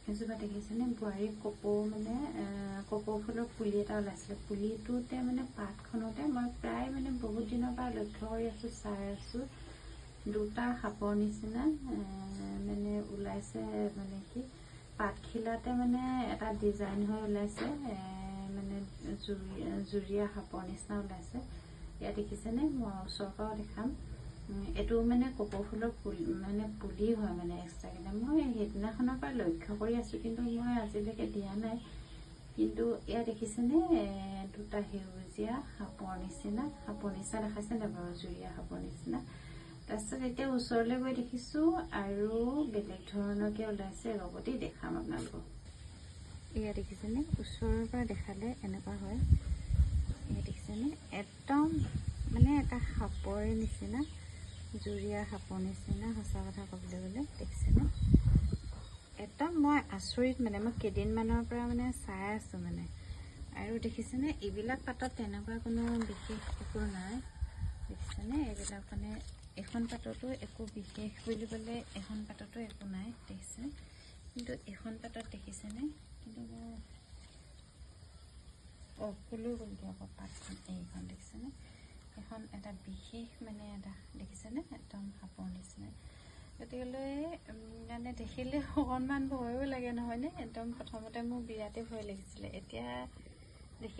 এজোপা দেখিছেনে বোৱাৰী কপৌ মানে কপৌ ফুলৰ পুলি এটা ওলাইছিলে। পুলিটোতে মানে পাতখনতে মই প্ৰায় মানে বহুত দিনৰ পৰা লক্ষ্য কৰি আছোঁ, চাই আছোঁ। দুটা সাপৰ নিচিনা মানে ওলাইছে, মানে কি পাতখিলাতে মানে এটা ডিজাইন হৈ ওলাইছে, মানে জুৰীয়া সাপৰ নিচিনা ওলাইছে। ইয়াত দেখিছেনে, মই ওচৰৰ পৰাও দেখাম। এইটো মানে কপৌ ফুলৰ পুলি হয় মানে এক্সট্ৰাকৈ। মই সেইদিনাখনৰ পৰা লক্ষ্য কৰি আছোঁ, কিন্তু মই আজিলৈকে দিয়া নাই। কিন্তু এয়া দেখিছেনে, দুটা সেউজীয়া সাপৰ নিচিনা দেখাইছে নে বাৰু, জুৰীয়া সাপৰ নিচিনা। তাৰপিছত এতিয়া ওচৰলৈ গৈ দেখিছোঁ আৰু বেলেগ ধৰণৰকৈ ওলাইছে। ৰবটি দেখাম আপোনালোকক। এয়া দেখিছেনে, ওচৰৰ পৰা দেখালে এনেকুৱা হয়। এয়া দেখিছেনে, একদম মানে এটা সাপৰে নিচিনা, জুৰীয়া সাপৰ নিচিনা। সঁচা কথা ক'বলৈ গ'লে দেখিছেনে, একদম মই আচৰিত। মানে মই কেইদিনমানৰ পৰা মানে চাই আছোঁ মানে। আৰু দেখিছেনে, এইবিলাক পাতত তেনেকুৱা কোনো বিশেষ একো নাই। দেখিছেনে, এইবিলাক মানে এখন পাততো একো বিশেষ বুলিবলৈ, এখন পাততো একো নাই দেখিছে। কিন্তু এখন পাতত দেখিছেনে, কিন্তু ফুলো গ'লগৈ আকৌ পাতখন। এইখন দেখিছেনে, এখন এটা বিশেষ মানে এটা দেখিছেনে, একদম সাপৰ নিচিনা। গতিকেলৈ মানে দেখিলে অকণমান ভয়ো লাগে নহয়নে। একদম প্ৰথমতে মোৰ বিৰাটেই ভয় লাগিছিলে। এতিয়া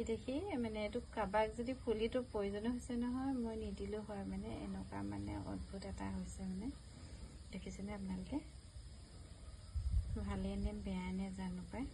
দেখি মানে এইটো কাৰোবাক যদি পুলিটো প্ৰয়োজনো হৈছে নহয়, মই নিদিলেও হয় মানে। এনেকুৱা মানে অদ্ভুত এটা হৈছে মানে। দেখিছেনে আপোনালোকে, ভালেই নে বেয়াই নে জানো পায়।